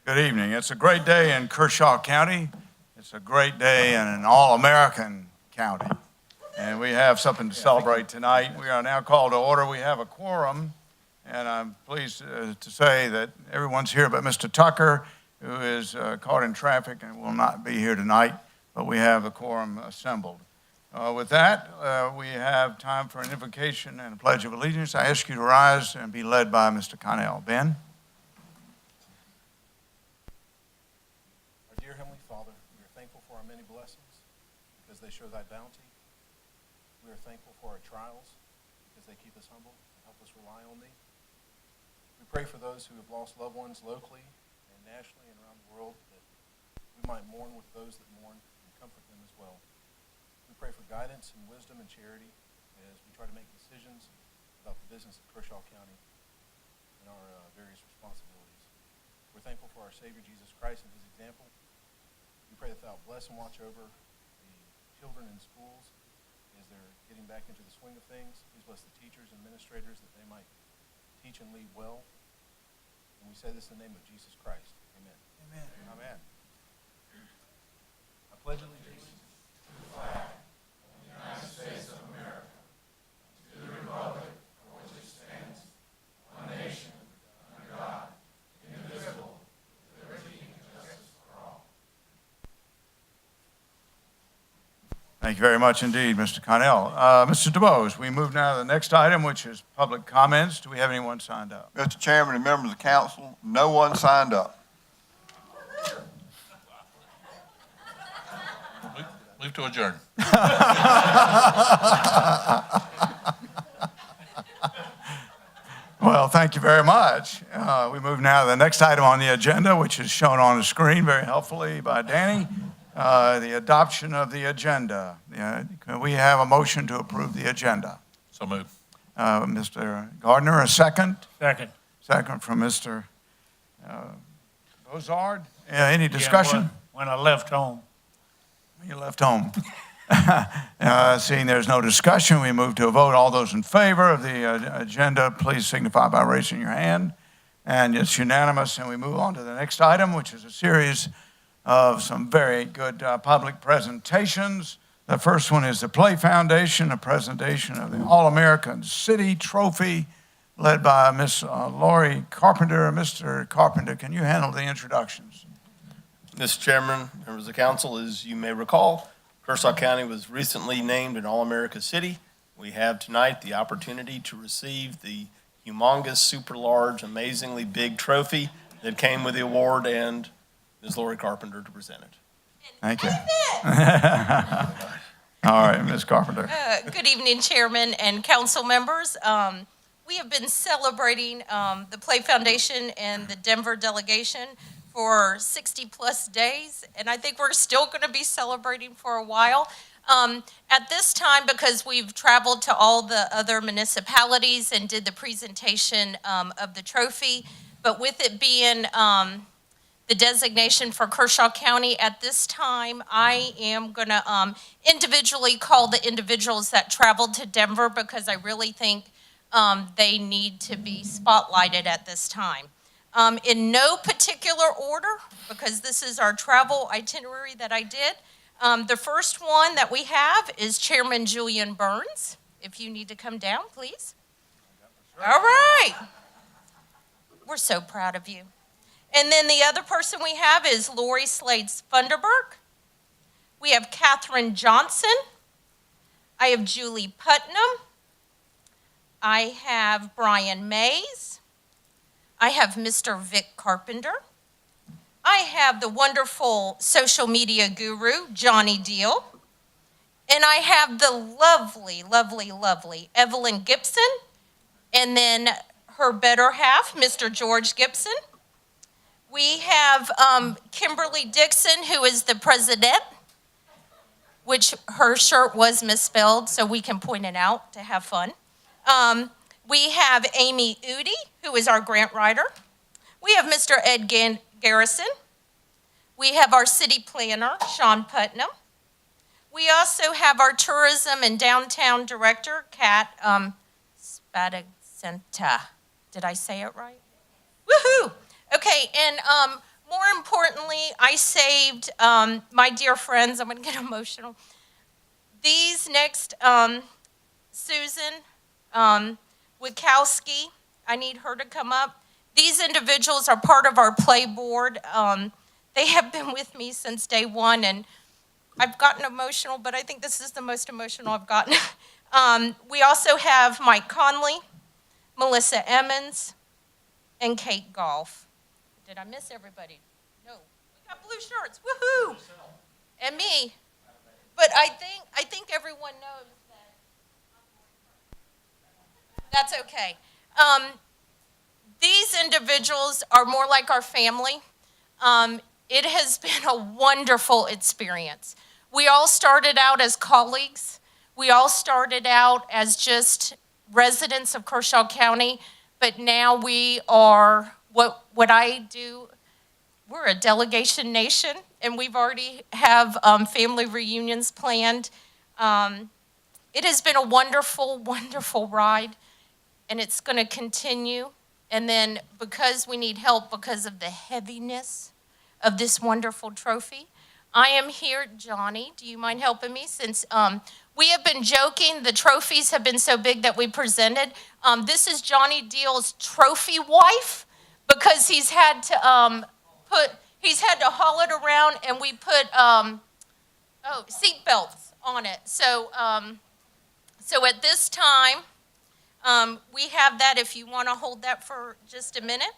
Good evening. It's a great day in Kershaw County. It's a great day in an all-American county. And we have something to celebrate tonight. We are now called to order. We have a quorum, and I'm pleased to say that everyone's here but Mr. Tucker, who is caught in traffic and will not be here tonight, but we have a quorum assembled. With that, we have time for an invocation and a pledge of allegiance. I ask you to rise and be led by Mr. Connell. Ben? Our dear Heavenly Father, we are thankful for our many blessings because they show thy bounty. We are thankful for our trials because they keep us humble and help us rely on thee. We pray for those who have lost loved ones locally and nationally and around the world, that we might mourn with those that mourn and comfort them as well. We pray for guidance and wisdom and charity as we try to make decisions about the business of Kershaw County and our various responsibilities. We're thankful for our Savior Jesus Christ and his example. We pray that thou bless and watch over the children in schools as they're getting back into the swing of things. Please bless the teachers and administrators that they might teach and lead well. And we say this in the name of Jesus Christ. Amen. Amen. Amen. I pledge allegiance to the flag of the United States of America, to the republic for which it stands, one nation, under God, indivisible, with liberty and justice for all. Thank you very much indeed, Mr. Connell. Mr. DuBose, we move now to the next item, which is public comments. Do we have anyone signed up? Mr. Chairman and members of the council, no one signed up. Move to adjourn. Well, thank you very much. We move now to the next item on the agenda, which is shown on the screen very helpfully by Danny, the adoption of the agenda. Can we have a motion to approve the agenda? So moved. Mr. Gardner, a second? Second. Second from Mr. Bozard. Any discussion? When I left home. You left home. Seeing there's no discussion, we move to a vote. All those in favor of the agenda, please signify by raising your hand. And it's unanimous, and we move on to the next item, which is a series of some very good public presentations. The first one is the Play Foundation, a presentation of the All-American City Trophy, led by Miss Lori Carpenter. Mr. Carpenter, can you handle the introductions? Mr. Chairman, members of the council, as you may recall, Kershaw County was recently named an All-America City. We have tonight the opportunity to receive the humongous, super large, amazingly big trophy that came with the award, and Ms. Lori Carpenter to present it. Thank you. All right, Ms. Carpenter. Good evening, Chairman and council members. We have been celebrating the Play Foundation and the Denver delegation for 60 plus days, and I think we're still going to be celebrating for a while. At this time, because we've traveled to all the other municipalities and did the presentation of the trophy, but with it being the designation for Kershaw County, at this time, I am going to individually call the individuals that traveled to Denver, because I really think they need to be spotlighted at this time. In no particular order, because this is our travel itinerary that I did. The first one that we have is Chairman Julian Burns. If you need to come down, please. All right. We're so proud of you. And then the other person we have is Lori Slades Funderburg. We have Katherine Johnson. I have Julie Putnam. I have Brian Mays. I have Mr. Vic Carpenter. I have the wonderful social media guru, Johnny Deal. And I have the lovely, lovely, lovely Evelyn Gibson. And then her better half, Mr. George Gibson. We have Kimberly Dixon, who is the president, which her shirt was misspelled, so we can point it out to have fun. We have Amy Udi, who is our grant writer. We have Mr. Ed Garrison. We have our city planner, Sean Putnam. We also have our tourism and downtown director, Kat Spadagenta. Did I say it right? Woohoo! Okay, and more importantly, I saved my dear friends. I'm going to get emotional. These next, Susan Wikowski, I need her to come up. These individuals are part of our play board. They have been with me since day one, and I've gotten emotional, but I think this is the most emotional I've gotten. We also have Mike Conley, Melissa Emmons, and Kate Golf. Did I miss everybody? No. We got blue shirts. Woohoo! And me. But I think everyone knows that. That's okay. These individuals are more like our family. It has been a wonderful experience. We all started out as colleagues. We all started out as just residents of Kershaw County, but now we are what I do. We're a delegation nation, and we've already have family reunions planned. It has been a wonderful, wonderful ride, and it's going to continue. And then because we need help because of the heaviness of this wonderful trophy, I am here. Johnny, do you mind helping me? Since we have been joking, the trophies have been so big that we presented. This is Johnny Deal's trophy wife because he's had to haul it around, and we put seat belts on it. So at this time, we have that if you want to hold that for just a minute.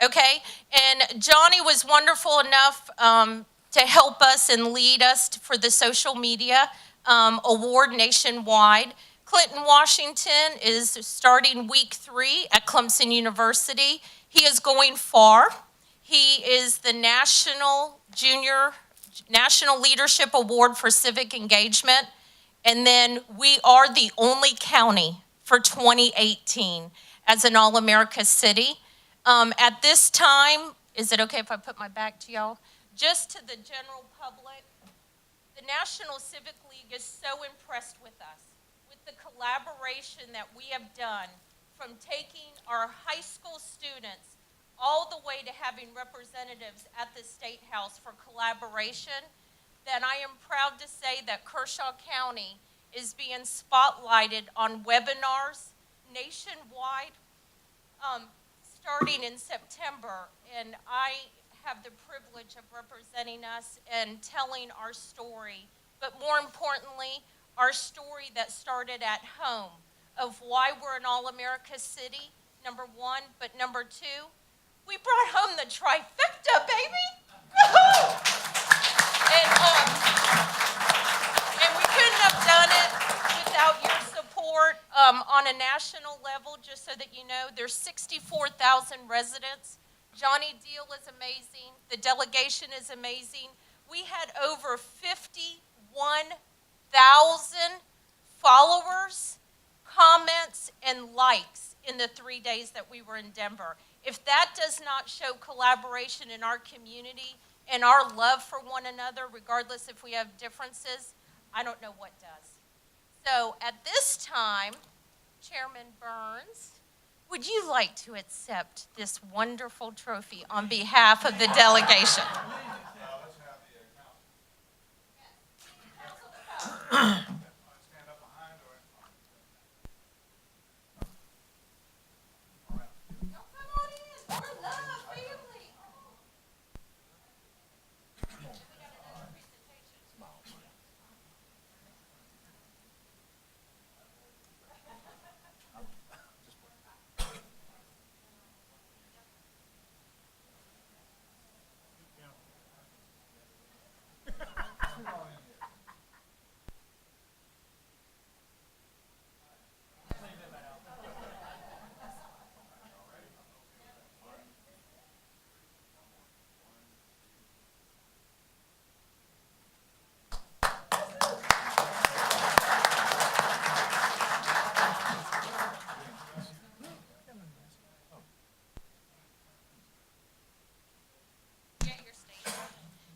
Okay, and Johnny was wonderful enough to help us and lead us for the social media award nationwide. Clinton Washington is starting week 3 at Clemson University. He is going far. He is the National Leadership Award for Civic Engagement. And then we are the only county for 2018 as an All-America city. At this time, is it okay if I put my back to y'all? Just to the general public, the National Civic League is so impressed with us, with the collaboration that we have done, from taking our high school students all the way to having representatives at the State House for collaboration, that I am proud to say that Kershaw County is being spotlighted on webinars nationwide, starting in September, and I have the privilege of representing us and telling our story, but more importantly, our story that started at home of why we're an All-America city, number 1, but number 2, we brought home the trifecta, baby! Woo-hoo! And we couldn't have done it without your support on a national level. Just so that you know, there's 64,000 residents. Johnny Deal is amazing. The delegation is amazing. We had over 51,000 followers, comments, and likes in the 3 days that we were in Denver. If that does not show collaboration in our community and our love for one another, regardless if we have differences, I don't know what does. So at this time, Chairman Burns, would you like to accept this wonderful trophy on behalf of the delegation?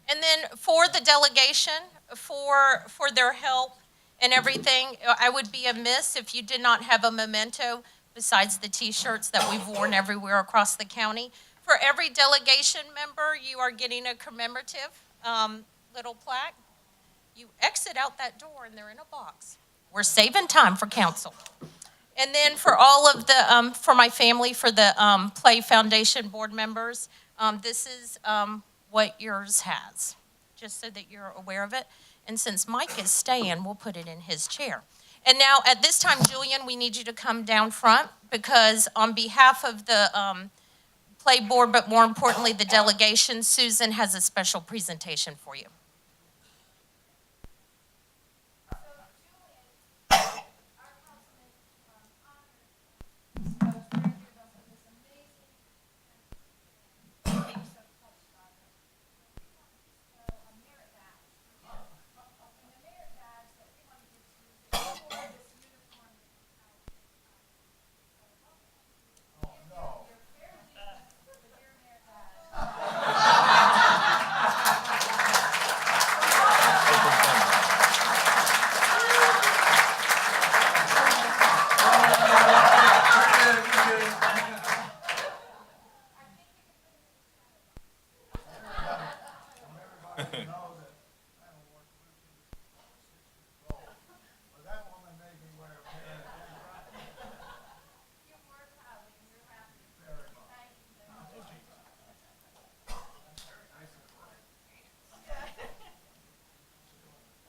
And then for the delegation, for their help and everything, I would be amiss if you did not have a memento besides the T-shirts that we've worn everywhere across the county. For every delegation member, you are getting a commemorative little plaque. You exit out that door and they're in a box. We're saving time for council. And then for all of the, for my family, for the Play Foundation board members, this is what yours has, just so that you're aware of it. And since Mike is staying, we'll put it in his chair. And now, at this time, Julian, we need you to come down front, because on behalf of the Play board, but more importantly, the delegation, Susan has a special presentation for you.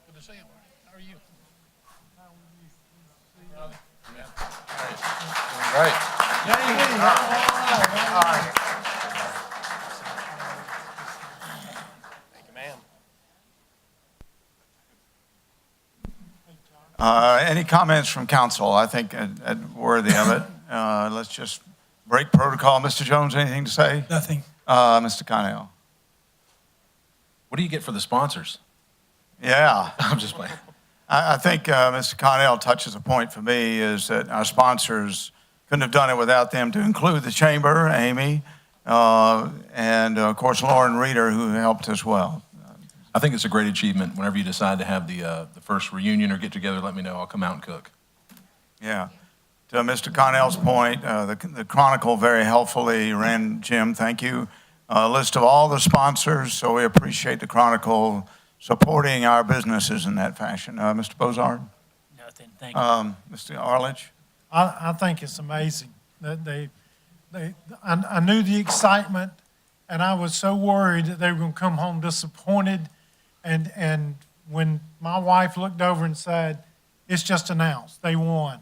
Good to see you. How are you? Great. Thank you, ma'am. Any comments from council? I think worthy of it. Let's just break protocol. Mr. Jones, anything to say? Nothing. Mr. Connell? What do you get for the sponsors? Yeah. I'm just playing. I think Mr. Connell touches a point for me, is that our sponsors couldn't have done it without them, to include the chamber, Amy, and of course Lauren Reeder, who helped as well. I think it's a great achievement. Whenever you decide to have the first reunion or get together, let me know. I'll come out and cook. Yeah. To Mr. Connell's point, the Chronicle very helpfully ran, Jim, thank you, a list of all the sponsors, so we appreciate the Chronicle supporting our businesses in that fashion. Mr. Bozard? Nothing. Thank you. Mr. Arledge? I think it's amazing that I knew the excitement, and I was so worried that they were going to come home disappointed. And when my wife looked over and said, "It's just announced, they won,"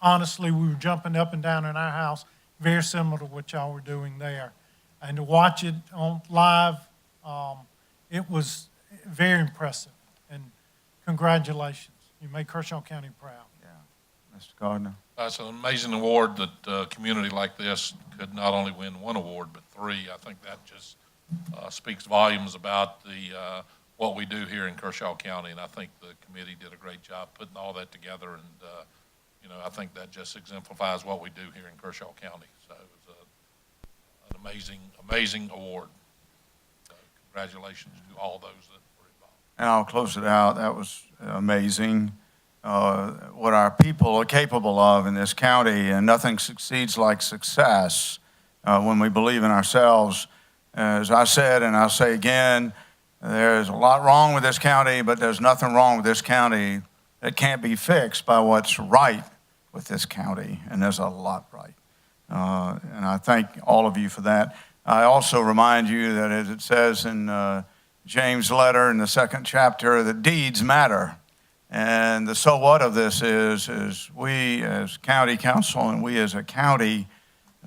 honestly, we were jumping up and down in our house, very similar to what y'all were doing there. And to watch it on live, it was very impressive. And congratulations. You made Kershaw County proud. Mr. Gardner? It's an amazing award that a community like this could not only win one award, but three. I think that just speaks volumes about what we do here in Kershaw County, and I think the committee did a great job putting all that together, and I think that just exemplifies what we do here in Kershaw County. So it was an amazing award. So congratulations to all those that were involved. And I'll close it out. That was amazing, what our people are capable of in this county, and nothing succeeds like success when we believe in ourselves. As I said, and I'll say again, there's a lot wrong with this county, but there's nothing wrong with this county that can't be fixed by what's right with this county, and there's a lot right. And I thank all of you for that. I also remind you that, as it says in James' letter in the 2nd chapter, that deeds matter. And the so what of this is we as county council and we as a county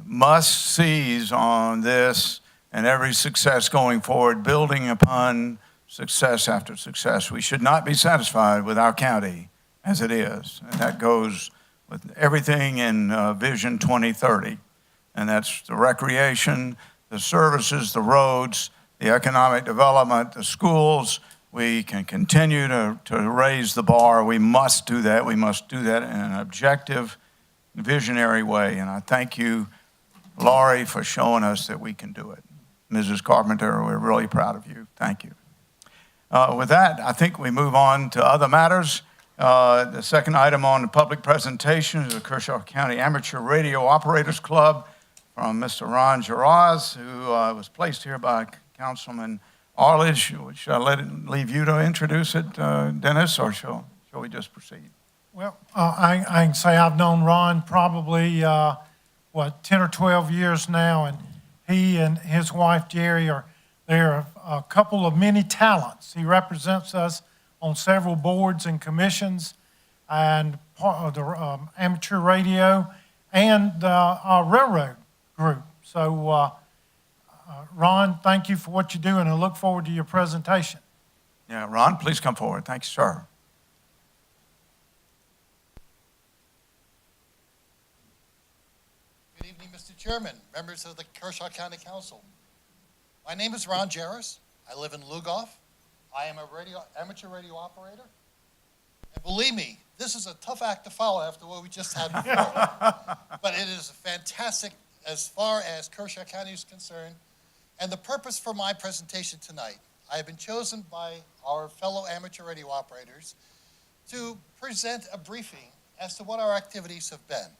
must seize on this and every success going forward, building upon success after success. We should not be satisfied with our county as it is. And that goes with everything in Vision 2030. And that's the recreation, the services, the roads, the economic development, the schools. We can continue to raise the bar. We must do that. We must do that in an objective, visionary way. And I thank you, Laurie, for showing us that we can do it. Mrs. Carpenter, we're really proud of you. Thank you. With that, I think we move on to other matters. The second item on the public presentation is the Kershaw County Amateur Radio Operators Club from Mr. Ron Giraz, who was placed here by Councilman Arledge. Should I leave you to introduce it, Dennis, or shall we just proceed? Well, I can say I've known Ron probably, 10 or 12 years now, and he and his wife Jerry they're a couple of many talents. He represents us on several boards and commissions and part of the amateur radio and our railroad group. So, Ron, thank you for what you do, and I look forward to your presentation. Yeah, Ron, please come forward. Thank you, sir. Good evening, Mr. Chairman, members of the Kershaw County Council. My name is Ron Jaros. I live in Lugoff. I am a amateur radio operator. And believe me, this is a tough act to follow after what we just had before. But it is fantastic as far as Kershaw County is concerned. And the purpose for my presentation tonight, I have been chosen by our fellow amateur radio operators to present a briefing as to what our activities have been.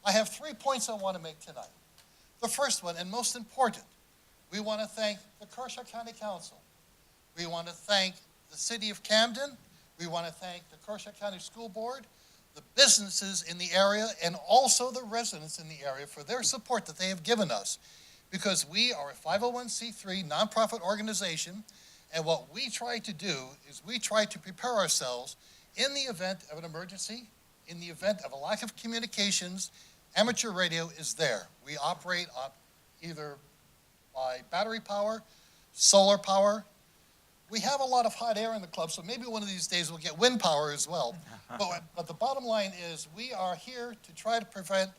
I have 3 points I want to make tonight. The first one, and most important, we want to thank the Kershaw County Council. We want to thank the City of Camden. We want to thank the Kershaw County School Board, the businesses in the area, and also the residents in the area for their support that they have given us. Because we are a 501c3 nonprofit organization, and what we try to do is we try to prepare ourselves in the event of an emergency, in the event of a lack of communications. Amateur radio is there. We operate on either by battery power, solar power. We have a lot of hot air in the club, so maybe one of these days we'll get wind power as well. But the bottom line is we are here to try to prevent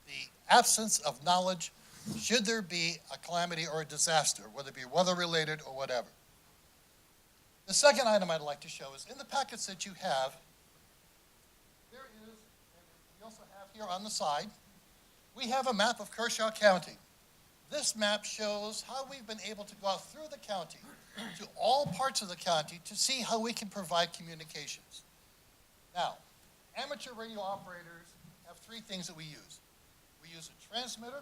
the absence of knowledge should there be a calamity or a disaster, whether it be weather-related or whatever. The second item I'd like to show is in the packets that you have, there is, and we also have here on the side, we have a map of Kershaw County. This map shows how we've been able to go out through the county to all parts of the county to see how we can provide communications. Now, amateur radio operators have 3 things that we use. We use a transmitter,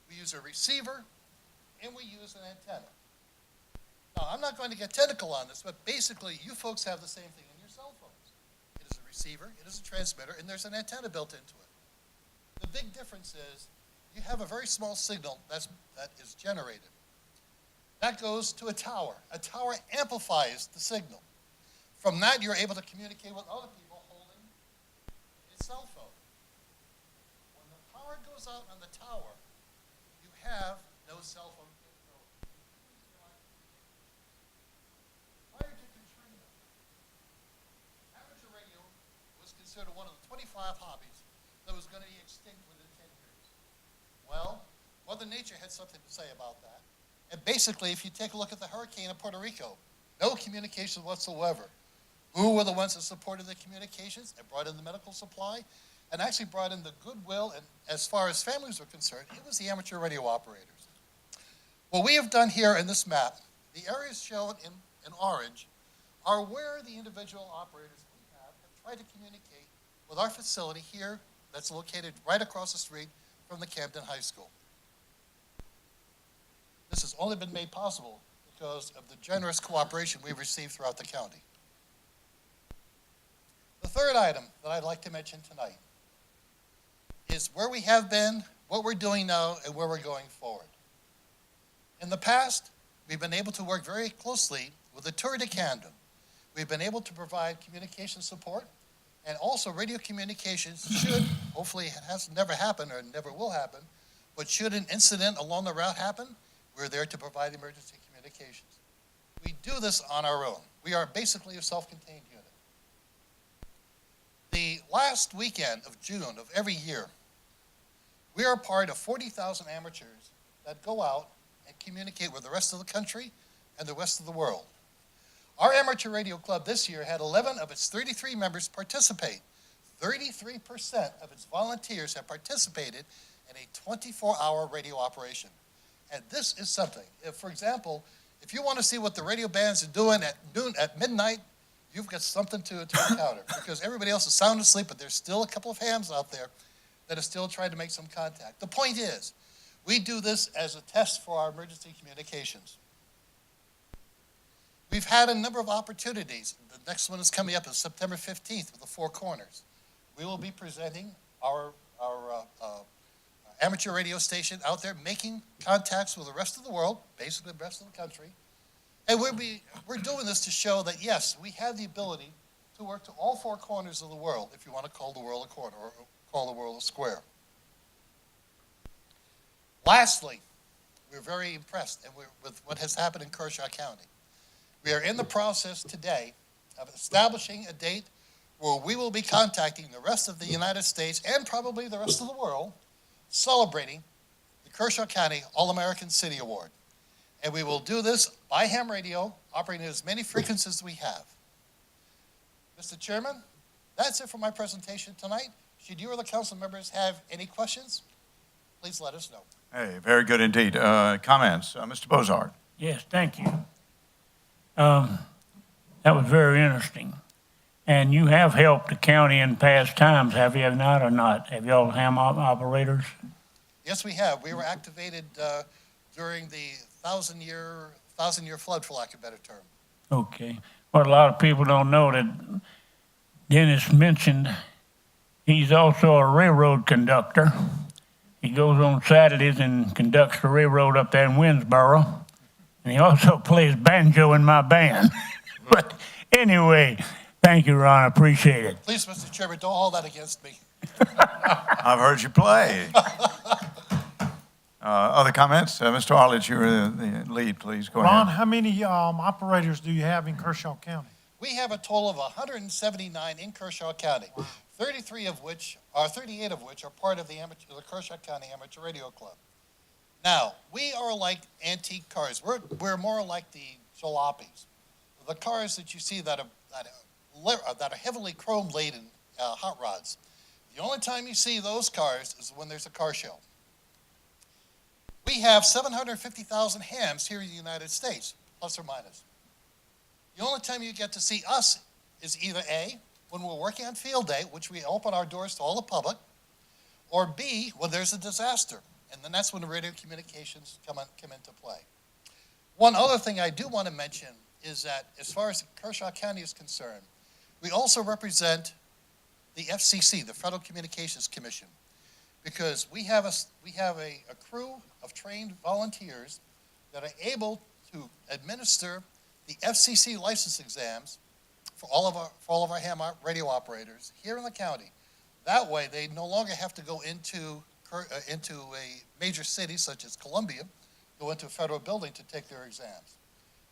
we use a receiver, and we use an antenna. Now, I'm not going to get technical on this, but basically you folks have the same thing in your cell phones. It is a receiver, it is a transmitter, and there's an antenna built into it. The big difference is you have a very small signal that is generated. That goes to a tower. A tower amplifies the signal. From that, you're able to communicate with other people holding a cell phone. When the power goes out on the tower, you have no cell phone capability. Prior to Katrina, amateur radio was considered one of the 25 hobbies that was going to be extinct within 10 years. Well, Mother Nature had something to say about that. And basically, if you take a look at the hurricane in Puerto Rico, no communication whatsoever. Who were the ones that supported the communications and brought in the medical supply and actually brought in the goodwill, and as far as families were concerned, it was the amateur radio operators. What we have done here in this map, the areas shown in orange are where the individual operators we have tried to communicate with our facility here that's located right across the street from the Camden High School. This has only been made possible because of the generous cooperation we've received throughout the county. The third item that I'd like to mention tonight is where we have been, what we're doing now, and where we're going forward. In the past, we've been able to work very closely with the Tour de Camden. We've been able to provide communication support and also radio communications should, hopefully it has never happened or never will happen, but should an incident along the route happen, we're there to provide emergency communications. We do this on our own. We are basically a self-contained unit. The last weekend of June of every year, we are part of 40,000 amateurs that go out and communicate with the rest of the country and the rest of the world. Our amateur radio club this year had 11 of its 33 members participate. 33% of its volunteers have participated in a 24-hour radio operation. And this is something. If, for example, if you want to see what the radio bands are doing at noon, at midnight, you've got something to encounter because everybody else is sound asleep, but there's still a couple of hams out there that are still trying to make some contact. The point is, we do this as a test for our emergency communications. We've had a number of opportunities. The next one is coming up is September 15th with the Four Corners. We will be presenting our amateur radio station out there making contacts with the rest of the world, basically the rest of the country. And we're doing this to show that, yes, we have the ability to work to all four corners of the world, if you want to call the world a corner or call the world a square. Lastly, we're very impressed with what has happened in Kershaw County. We are in the process today of establishing a date where we will be contacting the rest of the United States and probably the rest of the world, celebrating the Kershaw County All-American City Award. And we will do this by ham radio, operating at as many frequencies as we have. Mr. Chairman, that's it for my presentation tonight. Should you or the council members have any questions, please let us know. Hey, very good indeed. Comments? Mr. Bozard. Yes, thank you. That was very interesting. And you have helped the county in past times, have you not or not? Have y'all ham operators? Yes, we have. We were activated during the thousand-year flood, for lack of a better term. Okay. What a lot of people don't know that Dennis mentioned, he's also a railroad conductor. He goes on Saturdays and conducts the railroad up there in Winnsboro. And he also plays banjo in my band. But anyway, thank you, Ron. I appreciate it. Please, Mr. Chairman, don't hold that against me. I've heard you play. Other comments? Mr. Arledge, you're the lead, please. Go Ron, ahead. how many operators do you have in Kershaw County? We have a total of 179 in Kershaw County, 38 of which are part of the Kershaw County Amateur Radio Club. Now, we are like antique cars. We're more like the jalopies, the cars that you see that are heavily chrome-laden hot rods. The only time you see those cars is when there's a car show. We have 750,000 hams here in the United States, plus or minus. The only time you get to see us is either A, when we're working on field day, which we open our doors to all the public, or B, when there's a disaster. And then that's when the radio communications come into play. One other thing I do want to mention is that as far as Kershaw County is concerned, we also represent the FCC, the Federal Communications Commission, because we have a crew of trained volunteers that are able to administer the FCC license exams for all of our ham radio operators here in the county. That way, they no longer have to go into a major city such as Columbia, go into a federal building to take their exams.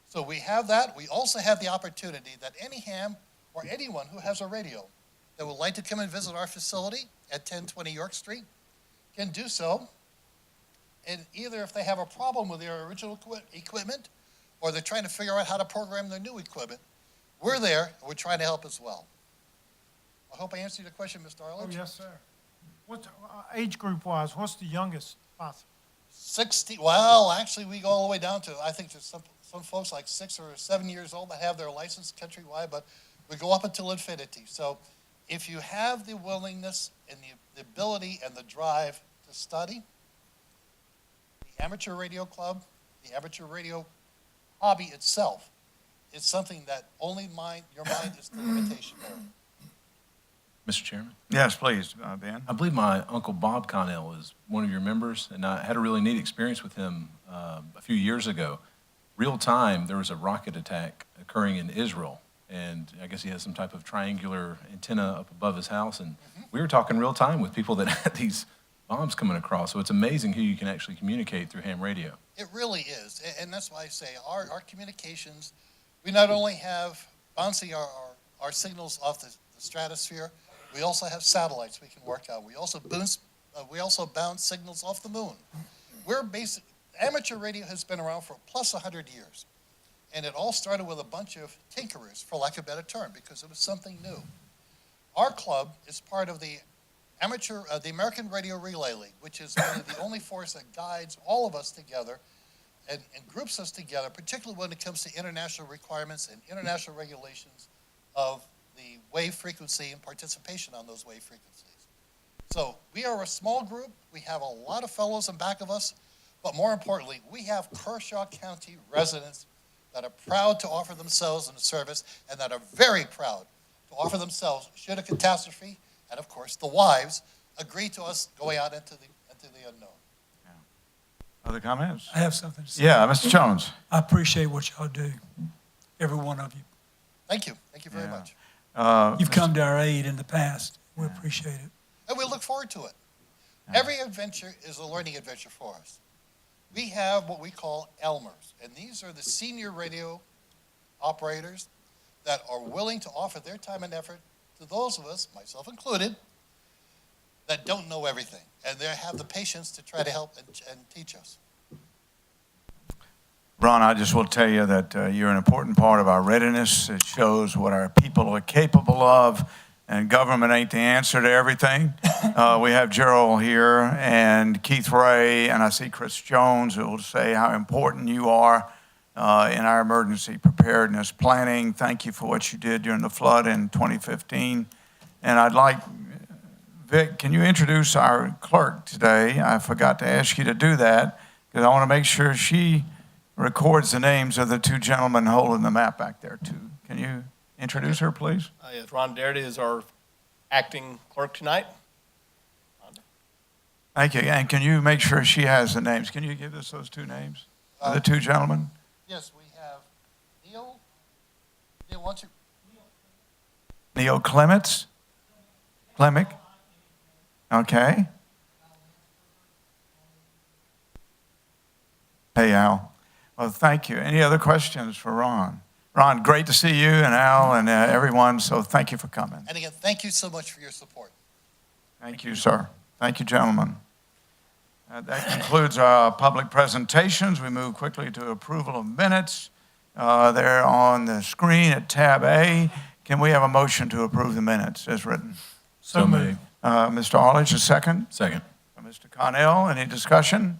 So we have that. We also have the opportunity that any ham or anyone who has a radio that would like to come and visit our facility at 1020 York Street can do so. And either if they have a problem with their original equipment or they're trying to figure out how to program their new equipment, we're there and we're trying to help as well. I hope I answered your question, Mr. Arledge. Oh, yes, sir. What age group wise, what's the youngest possible? 60, well, actually, we go all the way down to, I think there's some folks like 6 or 7 years old that have their license countrywide, but we go up until infinity. So if you have the willingness and the ability and the drive to study, the amateur radio club, the amateur radio hobby itself is something that only your mind is the limitation there. Mr. Chairman, Yes, please, Ben. I believe my Uncle Bob Connell is one of your members, and I had a really neat experience with him a few years ago. Real time, there was a rocket attack occurring in Israel, and I guess he has some type of triangular antenna up above his house, and we were talking real time with people that had these bombs coming across, so it's amazing who you can actually communicate through ham radio. It really is, and that's why I say our communications, we not only have bouncing our signals off the stratosphere, we also have satellites we can work on. We also bounce signals off the moon. Amateur radio has been around for plus 100 years. And it all started with a bunch of tinkerers, for lack of a better term, because it was something new. Our club is part of the American Radio Relay League, which is one of the only force that guides all of us together and groups us together, particularly when it comes to international requirements and international regulations of the wave frequency and participation on those wave frequencies. So we are a small group. We have a lot of fellows in back of us, but more importantly, we have Kershaw County residents that are proud to offer themselves in the service and that are very proud to offer themselves should a catastrophe, and of course, the wives, agree to us going out into the unknown. Other comments? I have something to say. Yeah, Mr. Jones. I appreciate what y'all do, every one of you. Thank you. Thank you very Yeah. much. You've come to our aid in the past. We appreciate it. And we look forward to it. Every adventure is a learning adventure for us. We have what we call Elmers, and these are the senior radio operators that are willing to offer their time and effort to those of us, myself included, that don't know everything, and they have the patience to try to help and teach us. Ron, I just will tell you that you're an important part of our readiness. It shows what our people are capable of, and government ain't the answer to everything. We have Gerald here and Keith Ray, and I see Chris Jones, who will say how important you are in our emergency preparedness planning. Thank you for what you did during the flood in 2015. And I'd like, Vic, can you introduce our clerk today? I forgot to ask you to do that because I want to make sure she records the names of the two gentlemen holding the map back there too. Can you introduce her, please? Yes, Ron Darity is our acting clerk tonight. Thank you. And can you make sure she has the names? Can you give us those two names of the two gentlemen? Yes, we have Neil. Neil, why don't you? Neil Clements? Klemick? Okay. Hey, Al. Well, thank you. Any other questions for Ron? Ron, great to see you and Al and everyone, so thank you for coming. And again, thank you so much for your support. Thank you, sir. Thank you, gentlemen. That concludes our public presentations. We move quickly to approval of minutes. They're on the screen at tab A. Can we have a motion to approve the minutes as written? So moved. Mr. Arledge, a second? Second. Mr. Connell, any discussion?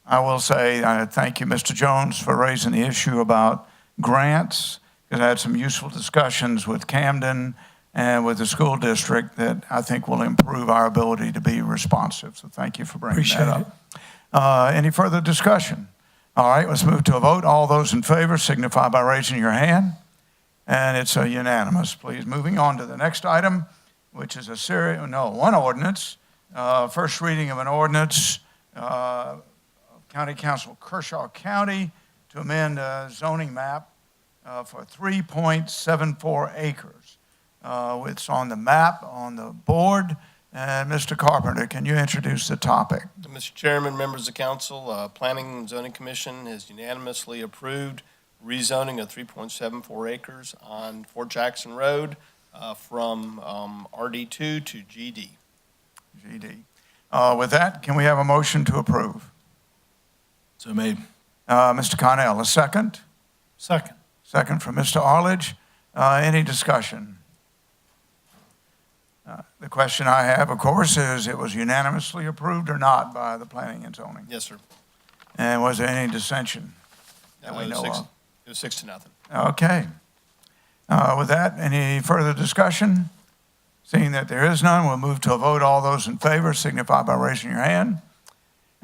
I will say thank you, Mr. Jones, for raising the issue about grants, because I had some useful discussions with Camden and with the school district that I think will improve our ability to be responsive. So thank you for bringing that up. Any further discussion? All right, let's move to a vote. All those in favor signify by raising your hand. And it's unanimous, please. Moving on to the next item, which is one ordinance. First reading of an ordinance, County Council, Kershaw County, to amend a zoning map for 3.74 acres. It's on the map, on the board. And Mr. Carpenter, can you introduce the topic? Mr. Chairman, members of council, Planning and Zoning Commission has unanimously approved rezoning of 3.74 acres on Fort Jackson Road from RD2 to GD. GD. With that, can we have a motion to approve? So made. Mr. Connell, a second? Second. Second from Mr. Arledge. Any discussion? The question I have, of course, is it was unanimously approved or not by the Planning and Zoning? Yes, sir. And was there any dissension that we know of? It was 6-0. Okay. With that, any further discussion? Seeing that there is none, we'll move to a vote. All those in favor signify by raising your hand.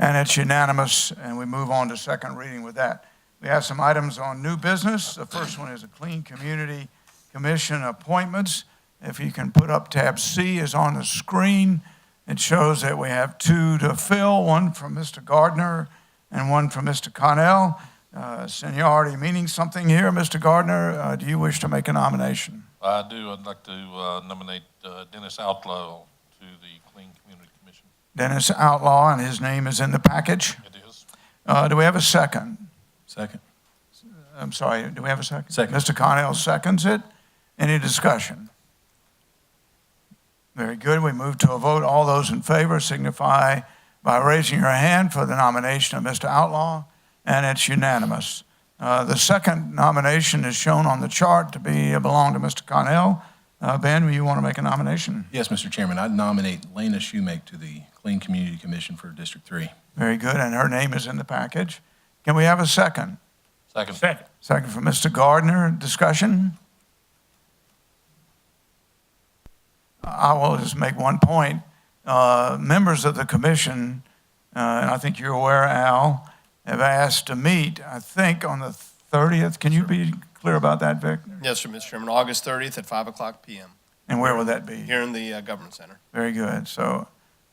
And it's unanimous, and we move on to second reading with that. We have some items on new business. The first one is a Clean Community Commission appointments. If you can put up tab C is on the screen. It shows that we have two to fill, one from Mr. Gardner and one from Mr. Connell. Seniority meaning something here. Mr. Gardner, do you wish to make a nomination? I do. I'd like to nominate Dennis Outlaw to the Clean Community Commission. Dennis Outlaw, and his name is in the package. It is. Do we have a second? Second. I'm sorry, do we have a second? Second. Mr. Connell seconds it. Any discussion? Very good. We move to a vote. All those in favor signify by raising your hand for the nomination of Mr. Outlaw, and it's unanimous. The second nomination is shown on the chart to belong to Mr. Connell. Ben, will you want to make a nomination? Yes, Mr. Chairman. I nominate Lena Shoemake to the Clean Community Commission for District 3. Very good, and her name is in the package. Can we have a second? Second. Second from Mr. Gardner. Discussion? I will just make one point. Members of the commission, and I think you're aware, Al, have asked to meet, I think, on the 30th. Can you be clear about that, Vic? Yes, sir, Mr. Chairman, August 30th at 5 o'clock PM. And where will that be? Here in the Government Center. Very good. So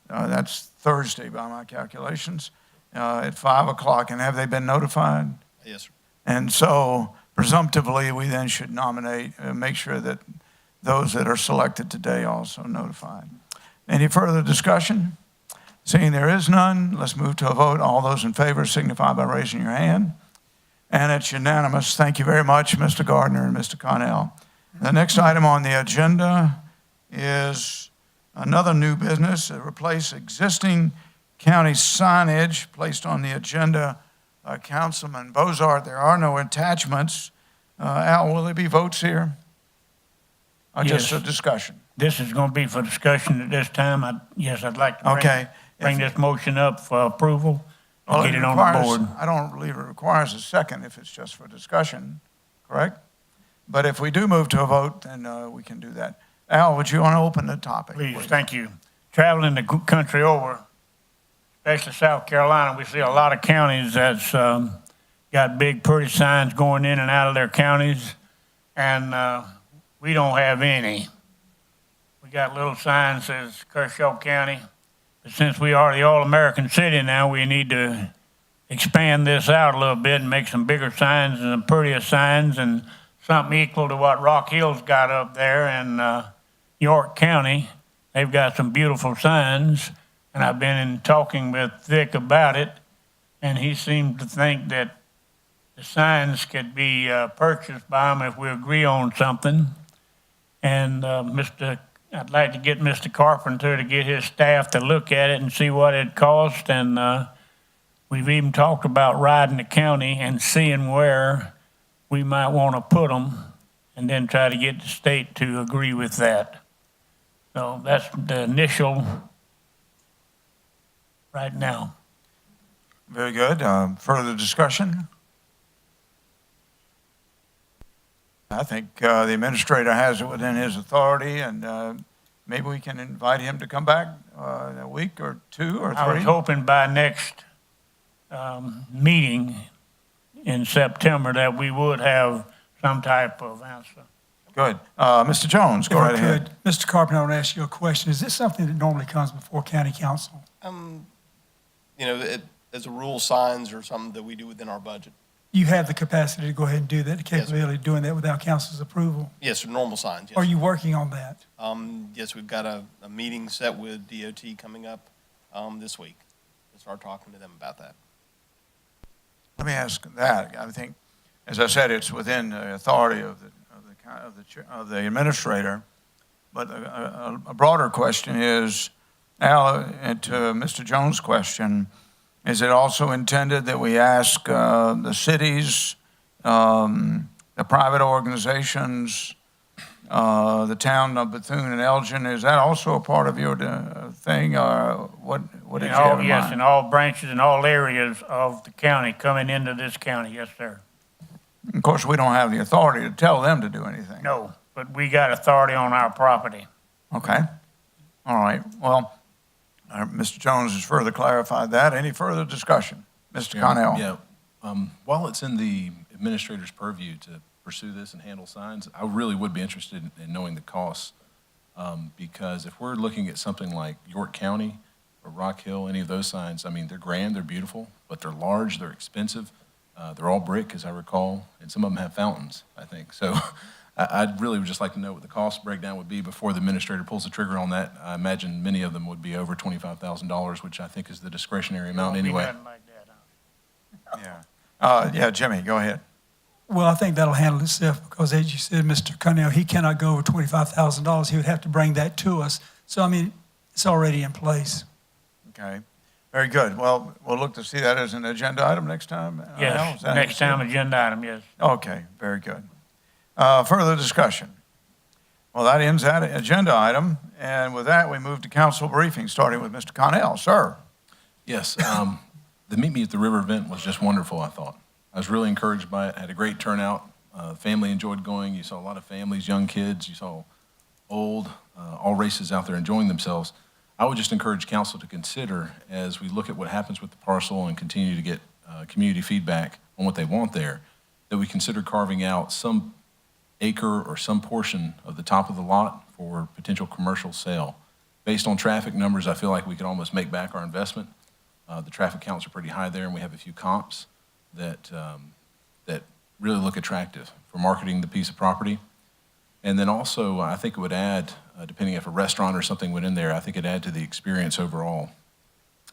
that's Thursday by my calculations, at 5 o'clock. And have they been notified? Yes, sir. And so presumptively, we then should nominate, make sure that those that are selected today also notified. Any further discussion? Seeing there is none, let's move to a vote. All those in favor signify by raising your hand. And it's unanimous. Thank you very much, Mr. Gardner and Mr. Connell. The next item on the agenda is another new business, to replace existing county signage placed on the agenda. Councilman Bozart, there are no attachments. Al, will there be votes here? Or just a Yes. discussion? This is going to be for discussion at this time. I'd like to Okay. bring this motion up for approval Well, and get it on the requires- board. I don't believe it requires a second if it's just for discussion, correct? But if we do move to a vote, then we can do that. Al, would you want to open the topic? Please, thank you. Traveling the country over, especially South Carolina, we see a lot of counties that's got big, pretty signs going in and out of their counties, and we don't have any. We got little signs that says Kershaw County, but since we are the all-American city now, we need to expand this out a little bit and make some bigger signs and some prettier signs and something equal to what Rock Hill's got up there in York County. They've got some beautiful signs, and I've been in talking with Vic about it, and he seemed to think that the signs could be purchased by them if we agree on something. And I'd like to get Mr. Carpenter to get his staff to look at it and see what it costs. And we've even talked about riding the county and seeing where we might want to put them, and then try to get the state to agree with that. So that's the initial right now. Very good. Further discussion? I think the administrator has it within his authority, and maybe we can invite him to come back in a week or two or I was three. hoping by next meeting in September that we would have some type of answer. Good. Mr. Jones, go right If I ahead. could, Mr. Carpenter, I want to ask you a question. Is this something that normally comes before county council? As a rule, signs are something that we do within our budget. You have the capacity to go ahead and do that, the capability of doing that without council's approval? Yes, sir, normal signs, yes. Are you working on that? Yes, we've got a meeting set with DOT coming up this week. We'll start talking to them about that. Let me ask that. I think, as I said, it's within the authority of the administrator. But a broader question is, Al, and to Mr. Jones' question, is it also intended that we ask the cities, the private organizations, the town of Bethune and Elgin? Is that also a part of your thing, or what did you have in Yes, mind? in all branches and all areas of the county coming into this county, yes, sir. Of course, we don't have the authority to tell them to do anything. No, but we got authority on our property. Okay. All right. Well, Mr. Jones has further clarified that. Any further discussion? Mr. Connell? Yeah. While it's in the administrator's purview to pursue this and handle signs, I really would be interested in knowing the costs. Because if we're looking at something like York County or Rock Hill, any of those signs, I mean, they're grand, they're beautiful, but they're large, they're expensive. They're all brick, as I recall, and some of them have fountains, I think. So I'd really would just like to know what the cost breakdown would be before the administrator pulls the trigger on that. I imagine many of them would be over $25,000, which I think is the discretionary amount anyway. Nothing like that, Yeah. Yeah, Jimmy, go ahead. Well, I think that'll handle itself because, as you said, Mr. Connell, he cannot go over $25,000. He would have to bring that to us. So, I mean, it's already in place. Okay. Very good. Well, we'll look to see that as an agenda item next time. Al? Yes, Is that next time understood? agenda item, yes. Okay, very good. Further discussion? Well, that ends that agenda item. And with that, we move to council briefing, starting with Mr. Connell. Sir? Yes, the Meet Me at the River event was just wonderful, I thought. I was really encouraged by it, had a great turnout. Family enjoyed going. You saw a lot of families, young kids. You saw old, all races out there enjoying themselves. I would just encourage council to consider, as we look at what happens with the parcel and continue to get community feedback on what they want there, that we consider carving out some acre or some portion of the top of the lot for potential commercial sale. Based on traffic numbers, I feel like we could almost make back our investment. The traffic counts are pretty high there, and we have a few comps that really look attractive for marketing the piece of property. And then also, I think it would add, depending if a restaurant or something went in there, I think it'd add to the experience overall.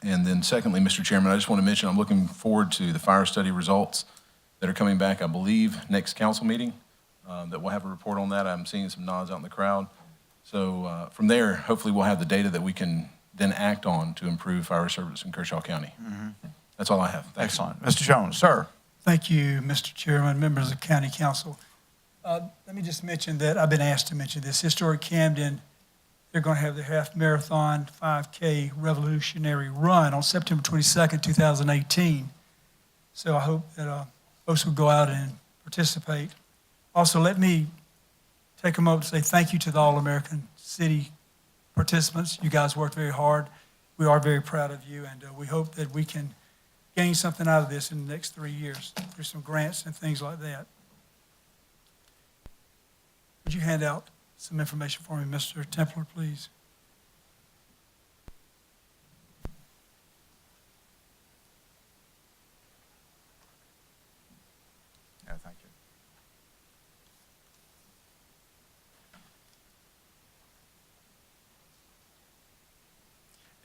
And then secondly, Mr. Chairman, I just want to mention I'm looking forward to the fire study results that are coming back, I believe, next council meeting, that we'll have a report on that. I'm seeing some nods out in the crowd. So from there, hopefully we'll have the data that we can then act on to improve fire service in Kershaw County. That's all I have. Thank you. Excellent. Mr. Jones, sir. Thank you, Mr. Chairman, members of the County Council. Let me just mention that I've been asked to mention this. Historic Camden, they're going to have their half marathon 5K revolutionary run on September 22nd, 2018. So I hope that folks will go out and participate. Also, let me take a moment to say thank you to the All-American City participants. You guys worked very hard. We are very proud of you, and we hope that we can gain something out of this in the next 3 years through some grants and things like that. Would you hand out some information for me, Mr. Templer, please? Yeah, thank you.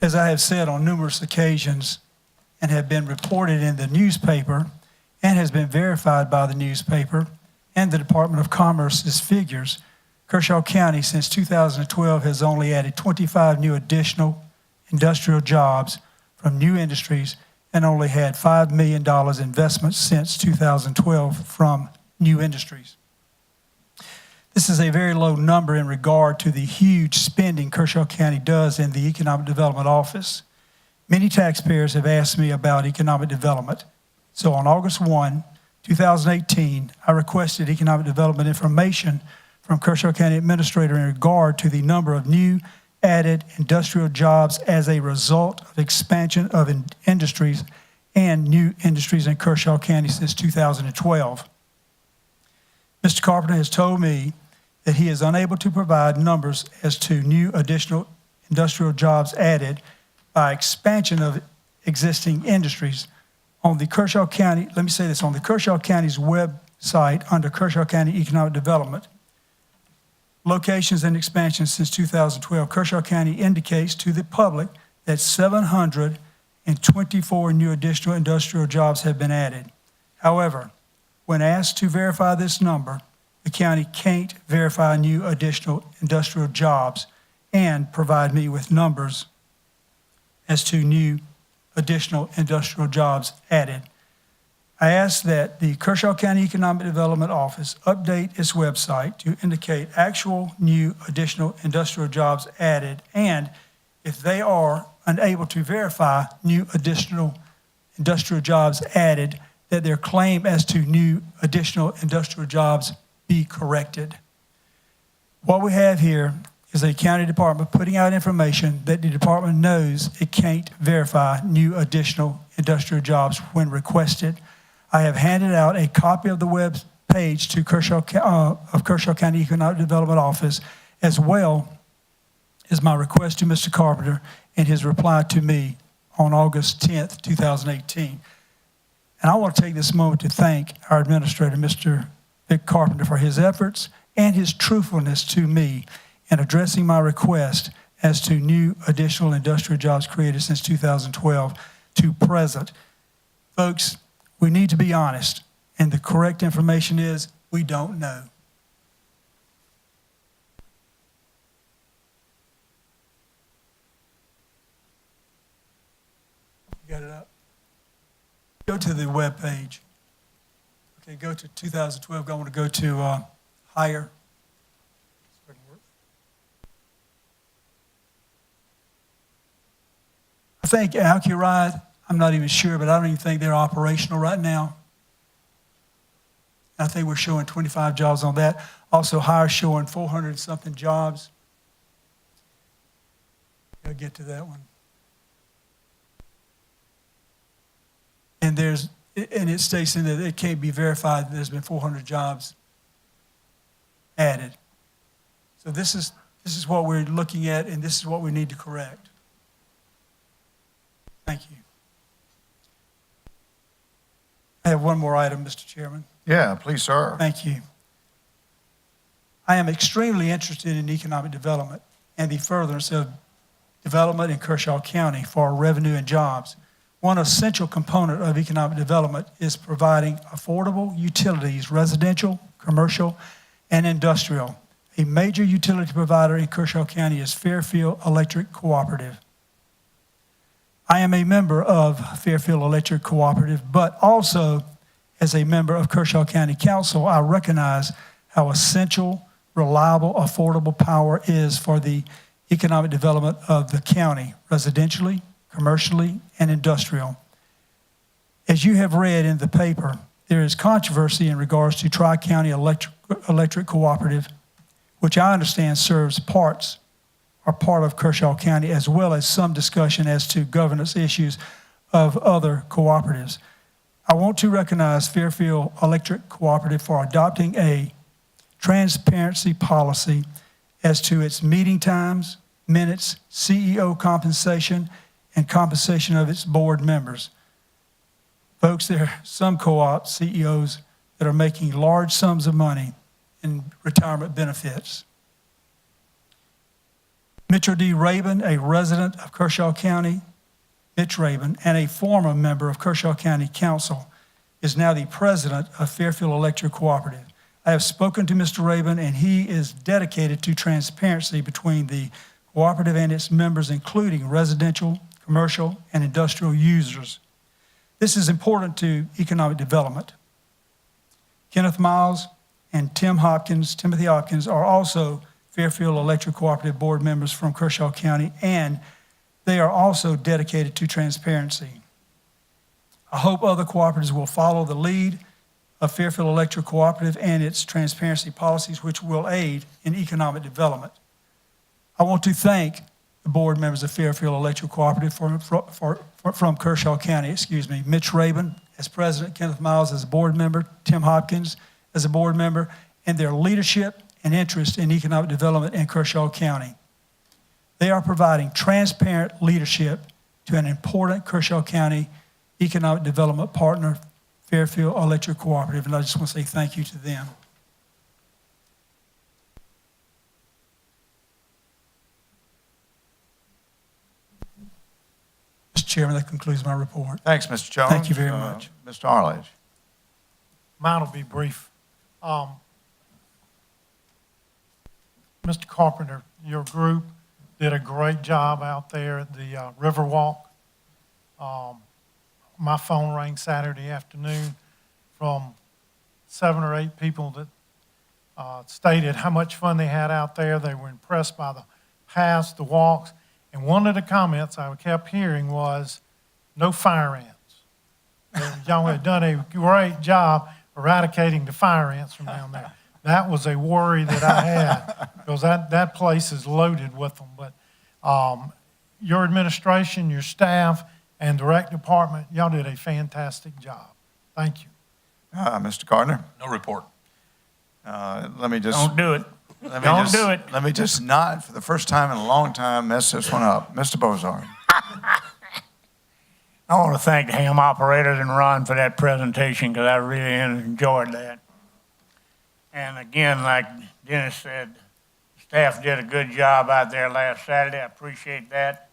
As I have said on numerous occasions and have been reported in the newspaper and has been verified by the newspaper and the Department of Commerce's figures, Kershaw County since 2012 has only added 25 new additional industrial jobs from new industries and only had $5 million investment since 2012 from new industries. This is a very low number in regard to the huge spending Kershaw County does in the Economic Development Office. Many taxpayers have asked me about economic development. So on August 1, 2018, I requested economic development information from Kershaw County Administrator in regard to the number of new added industrial jobs as a result of expansion of industries and new industries in Kershaw County since 2012. Mr. Carpenter has told me that he is unable to provide numbers as to new additional industrial jobs added by expansion of existing industries. On the Kershaw County, let me say this, on the Kershaw County's website under Kershaw County Economic Development, locations and expansions since 2012, Kershaw County indicates to the public that 724 new additional industrial jobs have been added. However, when asked to verify this number, the county can't verify new additional industrial jobs and provide me with numbers as to new additional industrial jobs added. I ask that the Kershaw County Economic Development Office update its website to indicate actual new additional industrial jobs added, and if they are unable to verify new additional industrial jobs added, that their claim as to new additional industrial jobs be corrected. What we have here is a county department putting out information that the department knows it can't verify new additional industrial jobs when requested. I have handed out a copy of the web page to Kershaw County Economic Development Office, as well as my request to Mr. Carpenter in his reply to me on August 10th, 2018. And I want to take this moment to thank our administrator, Mr. Vic Carpenter, for his efforts and his truthfulness to me in addressing my request as to new additional industrial jobs created since 2012 to present. Folks, we need to be honest, and the correct information is we don't know. You got it up? Go to the web page. Okay, go to 2012. I want to go to higher. I think Alcuride, I'm not even sure, but I don't even think they're operational right now. I think we're showing 25 jobs on that. Also, higher showing 400 something jobs. I'll get to that one. And it states in that it can't be verified that there's been 400 jobs added. So this is what we're looking at, and this is what we need to correct. Thank you. I have one more item, Mr. Chairman. Yeah, please, sir. Thank you. I am extremely interested in economic development and the furtherance of development in Kershaw County for revenue and jobs. One essential component of economic development is providing affordable utilities, residential, commercial, and industrial. A major utility provider in Kershaw County is Fairfield Electric Cooperative. I am a member of Fairfield Electric Cooperative, but also as a member of Kershaw County Council, I recognize how essential, reliable, affordable power is for the economic development of the county, residentially, commercially, and industrial. As you have read in the paper, there is controversy in regards to Tri-County Electric Cooperative, which I understand serves part of Kershaw County, as well as some discussion as to governance issues of other cooperatives. I want to recognize Fairfield Electric Cooperative for adopting a transparency policy as to its meeting times, minutes, CEO compensation, and compensation of its board members. Folks, there are some co-op CEOs that are making large sums of money in retirement benefits. Mitchell D. Rabin, a resident of Kershaw County, Mitch Rabin, and a former member of Kershaw County Council, is now the president of Fairfield Electric Cooperative. I have spoken to Mr. Rabin, and he is dedicated to transparency between the cooperative and its members, including residential, commercial, and industrial users. This is important to economic development. Kenneth Miles and Timothy Hopkins are also Fairfield Electric Cooperative board members from Kershaw County, and they are also dedicated to transparency. I hope other cooperatives will follow the lead of Fairfield Electric Cooperative and its transparency policies, which will aid in economic development. I want to thank the board members of Fairfield Electric Cooperative from Kershaw County, Mitch Rabin as president, Kenneth Miles as a board member, Tim Hopkins as a board member, and their leadership and interest in economic development in Kershaw County. They are providing transparent leadership to an important Kershaw County economic development partner, Fairfield Electric Cooperative, and I just want to say thank you to them. Mr. Chairman, that concludes my report. Thanks, Mr. Jones. Thank you very much. Mr. Arledge. Mine will be brief. Mr. Carpenter, your group did a great job out there at the Riverwalk. My phone rang Saturday afternoon from 7 or 8 people that stated how much fun they had out there. They were impressed by the paths, the walks, and one of the comments I kept hearing was, no fire ants. Y'all had done a great job eradicating the fire ants from down there. That was a worry that I had, because that place is loaded with them. But your administration, your staff, and the rec department, y'all did a fantastic job. Thank you. Mr. Gardner? No report. Let me just. Don't do it. Don't do it. Let me just not, for the first time in a long time, mess this one up. Mr. Bozard. I want to thank the ham operators and Ron for that presentation, because I really enjoyed that. And again, like Dennis said, staff did a good job out there last Saturday. I appreciate that.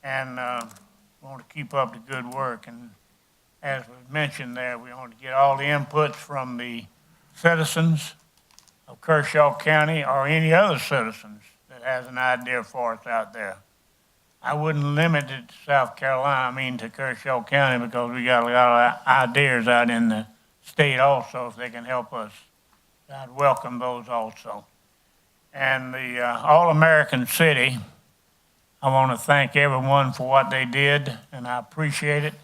And want to keep up the good work. And as was mentioned there, we want to get all the inputs from the citizens of Kershaw County or any other citizens that has an idea for us out there. I wouldn't limit it to Kershaw County, because we got a lot of ideas out in the state also, if they can help us. I'd welcome those also. And the All-American City, I want to thank everyone for what they did, and I appreciate it.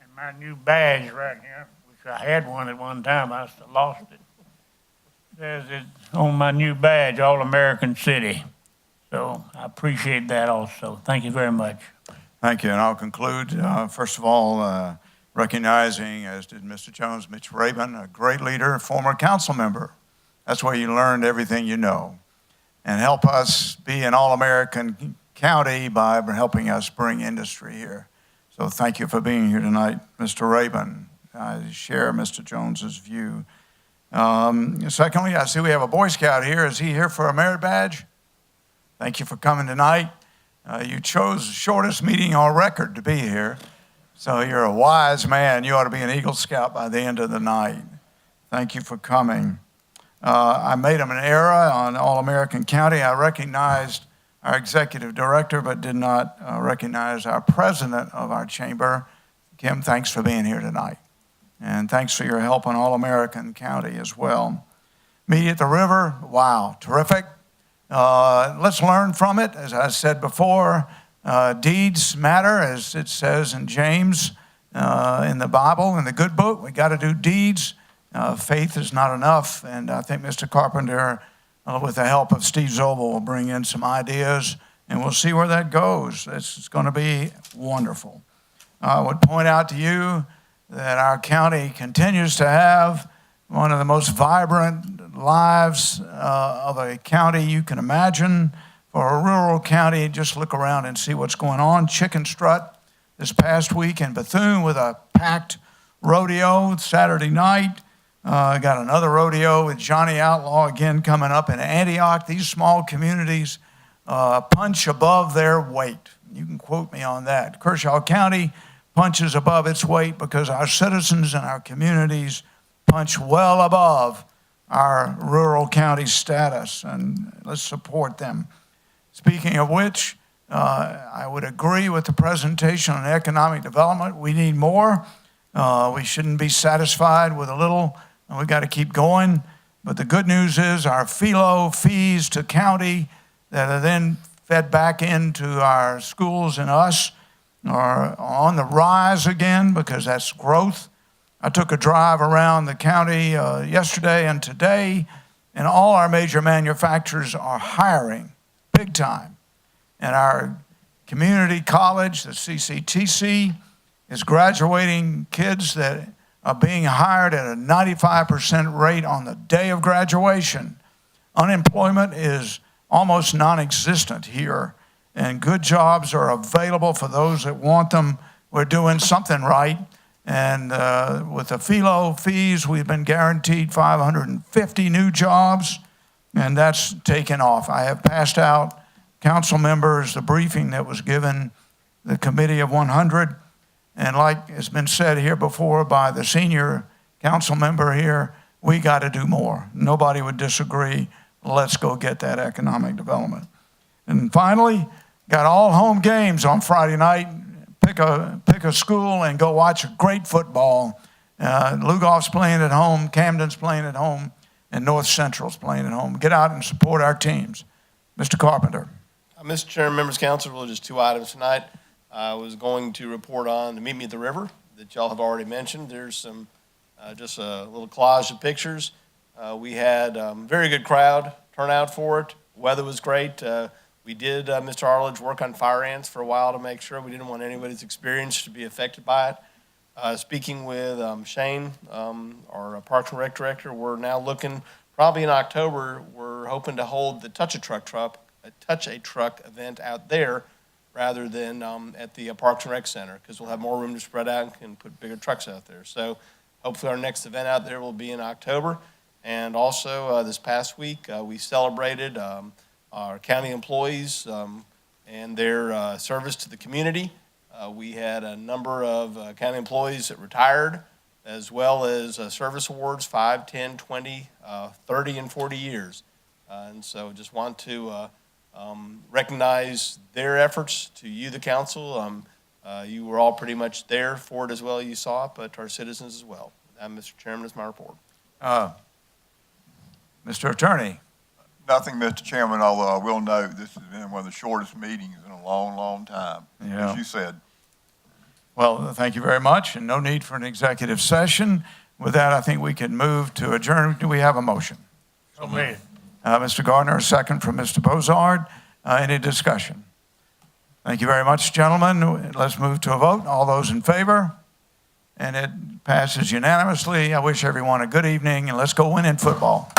And my new badge right here, which I had one at one time, I still lost it. There's it on my new badge, All-American City. So I appreciate that also. Thank you very much. Thank you, and I'll conclude, first of all, recognizing, as did Mr. Jones, Mitch Rabin, a great leader, former council member. That's where you learned everything you know. And help us be an all-American county by helping us bring industry here. So thank you for being here tonight, Mr. Rabin. I share Mr. Jones's view. Secondly, I see we have a Boy Scout here. Is he here for a merit badge? Thank you for coming tonight. You chose the shortest meeting on record to be here. So you're a wise man. You ought to be an Eagle Scout by the end of the night. Thank you for coming. I made him an error on All-American County. I recognized our executive director, but did not recognize our president of our chamber. Kim, thanks for being here tonight. And thanks for your help on All-American County as well. Media at the River, wow, terrific. Let's learn from it. As I said before, deeds matter, as it says in James in the Bible, in the good book. We got to do deeds. Faith is not enough, and I think Mr. Carpenter, with the help of Steve Zobel, will bring in some ideas, and we'll see where that goes. It's going to be wonderful. I would point out to you that our county continues to have one of the most vibrant lives of a county you can imagine. For a rural county, just look around and see what's going on. Chicken Strut this past week in Bethune with a packed rodeo Saturday night. Got another rodeo with Johnny Outlaw again coming up in Antioch. These small communities punch above their weight. You can quote me on that. Kershaw County punches above its weight because our citizens and our communities punch well above our rural county status, and let's support them. Speaking of which, I would agree with the presentation on economic development. We need more. We shouldn't be satisfied with a little. We got to keep going. But the good news is our philo fees to county that are then fed back into our schools and us are on the rise again because that's growth. I took a drive around the county yesterday and today, and all our major manufacturers are hiring big time. And our community college, the CCTC, is graduating kids that are being hired at a 95% rate on the day of graduation. Unemployment is almost non-existent here, and good jobs are available for those that want them. We're doing something right. And with the philo fees, we've been guaranteed 550 new jobs, and that's taken off. I have passed out, council members, the briefing that was given the committee of 100. And like has been said here before by the senior council member here, we got to do more. Nobody would disagree. Let's go get that economic development. And finally, got all home games on Friday night. Pick a school and go watch a great football. Lugoff's playing at home, Camden's playing at home, and North Central's playing at home. Get out and support our teams. Mr. Carpenter. Mr. Chairman, members of council, really just two items tonight. I was going to report on the Meet Me at the River that y'all have already mentioned. There's some, just a little collage of pictures. We had very good crowd turnout for it. Weather was great. We did, Mr. Arledge, work on fire ants for a while to make sure we didn't want anybody's experience to be affected by it. Speaking with Shane, our Parks and Rec director, we're now looking, probably in October, we're hoping to hold the Touch a Truck event out there rather than at the Parks and Rec Center, because we'll have more room to spread out and put bigger trucks out there. So hopefully our next event out there will be in October. And also this past week, we celebrated our county employees and their service to the community. We had a number of county employees that retired, as well as service awards, 5, 10, 20, 30, and 40 years. And so just want to recognize their efforts to you, the council. You were all pretty much there for it as well. You saw it, but to our citizens as well. Mr. Chairman, is my report. Mr. Attorney. Nothing, Mr. Chairman, although I will note this has been one of the shortest meetings in a long, long time, Yeah. as you said. Well, thank you very much, and no need for an executive session. With that, I think we can move to adjourn. Do we have a motion? So made. Mr. Gardner, a second from Mr. Bozard. Any discussion? Thank you very much, gentlemen. Let's move to a vote. All those in favor? And it passes unanimously. I wish everyone a good evening, and let's go win in football.